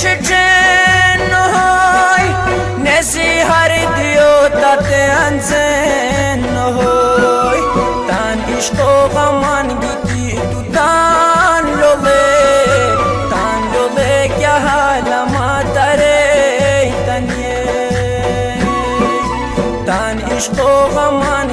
çiçeğin oy nesi har diyor tatyanzen oy tan işko gaman gitti tutan lole kya halama tare tanye tan işko gaman